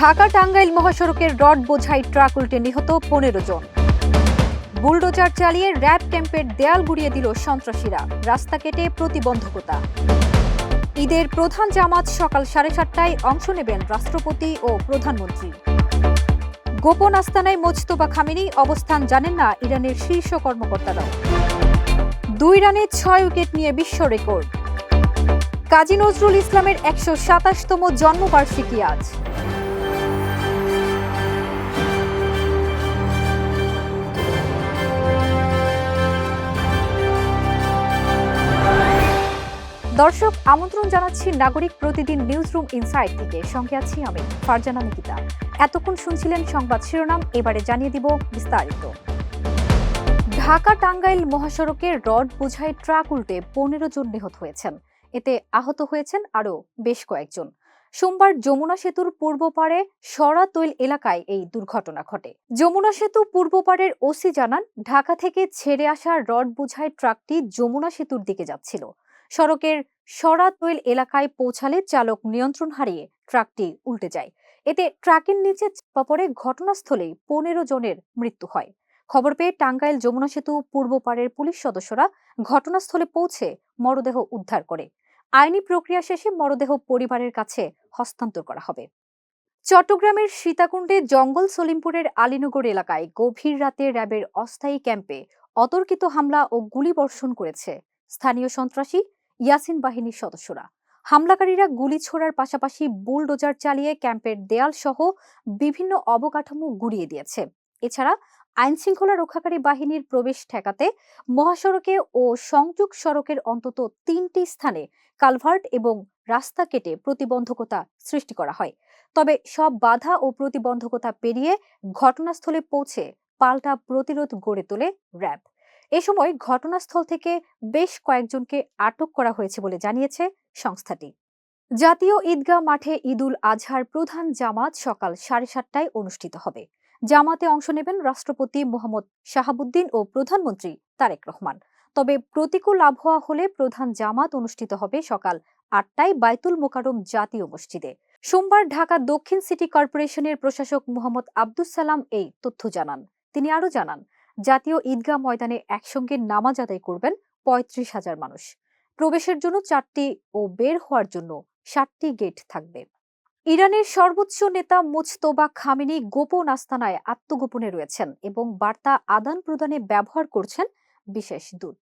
ঢাকা-টাঙ্গাইল মহাসড়কের রড বোঝাই ট্রাক উল্টে নিহত 15 জন। বুলডোজার চালিয়ে র্যাব ক্যাম্পের দেয়াল গুড়িয়ে দিল সন্ত্রাসীরা, রাস্তা কেটে প্রতিবন্ধকতা। ঈদের প্রধান জামাত সকাল 7:30টায় অংশ নেবেন রাষ্ট্রপতি ও প্রধানমন্ত্রী। গোপন আস্তানায় মোজতবা খামেনি, অবস্থান জানেন না ইরানের শীর্ষ কর্মকর্তারাও। 2 রানে 6 উইকেট নিয়ে বিশ্ব রেকর্ড। কাজী নজরুল ইসলামের 127তম জন্মবার্ষিকী আজ। দর্শক, আমন্ত্রণ জানাচ্ছি নাগরিক প্রতিদিন নিউজরুম ইনসাইড থেকে। সঙ্গে আছি আমি ফারজানা নিকিতা। এতক্ষণ শুনছিলেন সংবাদ শিরোনাম, এবারে জানিয়ে দিব বিস্তারিত। ঢাকা-টাঙ্গাইল মহাসড়কে রড বোঝাই ট্রাক উল্টে 15 জন নিহত হয়েছেন। এতে আহত হয়েছেন আরও বেশ কয়েকজন। সোমবার যমুনা সেতুর পূর্ব পাড়ে সরাতৈল এলাকায় এই দুর্ঘটনা ঘটে। যমুনা সেতু পূর্ব পাড়ের ওসি জানান, ঢাকা থেকে ছেড়ে আসা রড বোঝাই ট্রাকটি যমুনা সেতুর দিকে যাচ্ছিল। সড়কের সরাতৈল এলাকায় পৌঁছালে চালক নিয়ন্ত্রণ হারিয়ে ট্রাকটি উল্টে যায়। এতে ট্রাকের নিচে চাপা পড়ে ঘটনাস্থলেই 15 জনের মৃত্যু হয়। খবর পেয়ে টাঙ্গাইল যমুনা সেতু পূর্ব পাড়ের পুলিশ সদস্যরা ঘটনাস্থলে পৌঁছে মরদেহ উদ্ধার করে। আইনি প্রক্রিয়া শেষে মরদেহ পরিবারের কাছে হস্তান্তর করা হবে। চট্টগ্রামের সীতাকুণ্ডে জঙ্গল সলিমপুরের আলীনগর এলাকায় গভীর রাতে র্যাবের অস্থায়ী ক্যাম্পে অতর্কিত হামলা ও গুলিবর্ষণ করেছে স্থানীয় সন্ত্রাসী ইয়াসিন বাহিনীর সদস্যরা। হামলাকারীরা গুলি ছোড়ার পাশাপাশি বুলডোজার চালিয়ে ক্যাম্পের দেয়াল সহ বিভিন্ন অবকাঠামো গুড়িয়ে দিয়েছে। এছাড়া আইনশৃঙ্খলা রক্ষাকারী বাহিনীর প্রবেশ ঠেকাতে মহাসড়কে ও সংযোগ সড়কের অন্তত 3টি স্থানে কালভার্ট এবং রাস্তা কেটে প্রতিবন্ধকতা সৃষ্টি করা হয়। তবে সব বাধা ও প্রতিবন্ধকতা পেরিয়ে ঘটনাস্থলে পৌঁছে পাল্টা প্রতিরোধ গড়ে তোলে র্যাব। এ সময় ঘটনাস্থল থেকে বেশ কয়েকজনকে আটক করা হয়েছে বলে জানিয়েছে সংস্থাটি। জাতীয় ঈদগাহ মাঠে ঈদুল আজহার প্রধান জামাত সকাল 7:30টায় অনুষ্ঠিত হবে। জামাতে অংশ নেবেন রাষ্ট্রপতি মোহাম্মদ শাহাবুদ্দিন ও প্রধানমন্ত্রী তারেক রহমান। তবে প্রতিকূল আবহাওয়া হলে প্রধান জামাত অনুষ্ঠিত হবে সকাল 8টায় বাইতুল মোকাররম জাতীয় মসজিদে। সোমবার ঢাকা দক্ষিণ সিটি কর্পোরেশনের প্রশাসক মোহাম্মদ আব্দুস সালাম এই তথ্য জানান। তিনি আরও জানান, জাতীয় ঈদগাহ ময়দানে একসঙ্গে নামাজ আদায় করবেন 35,000 মানুষ। প্রবেশের জন্য 4টি ও বের হওয়ার জন্য 7টি গেট থাকবে। ইরানের সর্বোচ্চ নেতা মোজতবা খামেনি গোপন আস্তানায় আত্মগোপনে রয়েছেন এবং বার্তা আদান প্রদানে ব্যবহার করছেন বিশেষ দূত।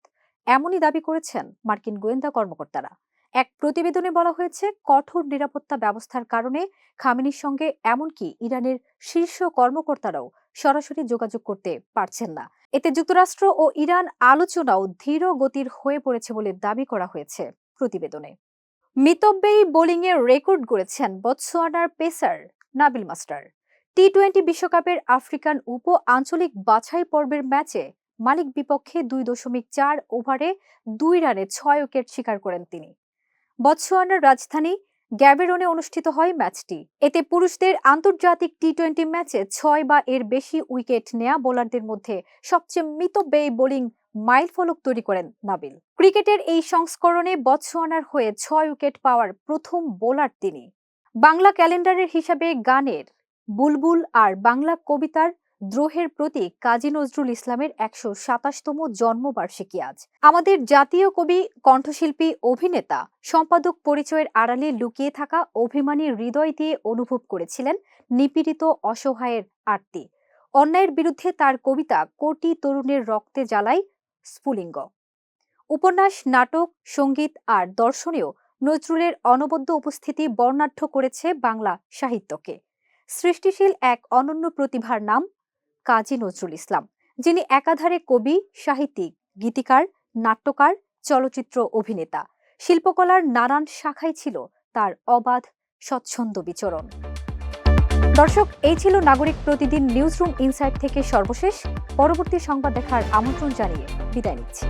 এমনই দাবি করেছেন মার্কিন গোয়েন্দা কর্মকর্তারা। এক প্রতিবেদনে বলা হয়েছে, কঠোর নিরাপত্তা ব্যবস্থার কারণে খামেনির সঙ্গে এমনকি ইরানের শীর্ষ কর্মকর্তারাও সরাসরি যোগাযোগ করতে পারছেন না। এতে যুক্তরাষ্ট্র ও ইরান আলোচনাও ধীর গতির হয়ে পড়েছে বলে দাবি করা হয়েছে প্রতিবেদনে। মিতব্যয়ী বোলিংয়ে রেকর্ড গড়েছেন বতসোয়ানার পেসার নাবিল মাস্টার। টি-20 বিশ্বকাপের আফ্রিকান উপ আঞ্চলিক বাছাই পর্বের ম্যাচে মালিক বিপক্ষে 2.4 ওভারে 2 রানে 6 উইকেট শিকার করেন তিনি। বতসোয়ানার রাজধানী গ্যাবেরনে অনুষ্ঠিত হয় ম্যাচটি। এতে পুরুষদের আন্তর্জাতিক টি-20 ম্যাচে 6 বা এর বেশি উইকেট নেয়া বোলারদের মধ্যে সবচেয়ে মিতব্যয়ী বোলিং মাইলফলক তৈরি করেন নাবিল। ক্রিকেটের এই সংস্করণে বতসোয়ানার হয়ে 6 উইকেট পাওয়ার প্রথম বোলার তিনি। বাংলা ক্যালেন্ডারের হিসাবে গানের বুলবুল আর বাংলা কবিতার দ্রোহের প্রতীক কাজী নজরুল ইসলামের 127তম জন্মবার্ষিকী আজ। আমাদের জাতীয় কবি, কণ্ঠশিল্পী, অভিনেতা, সম্পাদক পরিচয়ের আড়ালে লুকিয়ে থাকা অভিমানী হৃদয় দিয়ে অনুভব করেছিলেন নিপীড়িত অসহায়ের আরতি। অন্যায়ের বিরুদ্ধে তার কবিতা কোটি তরুণের রক্তে জ্বালায় স্ফুলিঙ্গ। উপন্যাস, নাটক, সঙ্গীত আর দর্শনেও নজরুলের অনবদ্য উপস্থিতি বর্ণাঢ্য করেছে বাংলা সাহিত্যকে। সৃষ্টিশীল এক অনন্য প্রতিভার নাম কাজী নজরুল ইসলাম, যিনি একাধারে কবি, সাহিত্যিক, গীতিকার, নাট্যকার, চলচ্চিত্র অভিনেতা। শিল্পকলার নানান শাখায় ছিল তার অবাধ স্বচ্ছন্দ বিচরণ। দর্শক, এই ছিল নাগরিক প্রতিদিন নিউজরুম ইনসাইড থেকে সর্বশেষ। পরবর্তী সংবাদ দেখার আমন্ত্রণ জানিয়ে বিদায় নিচ্ছি।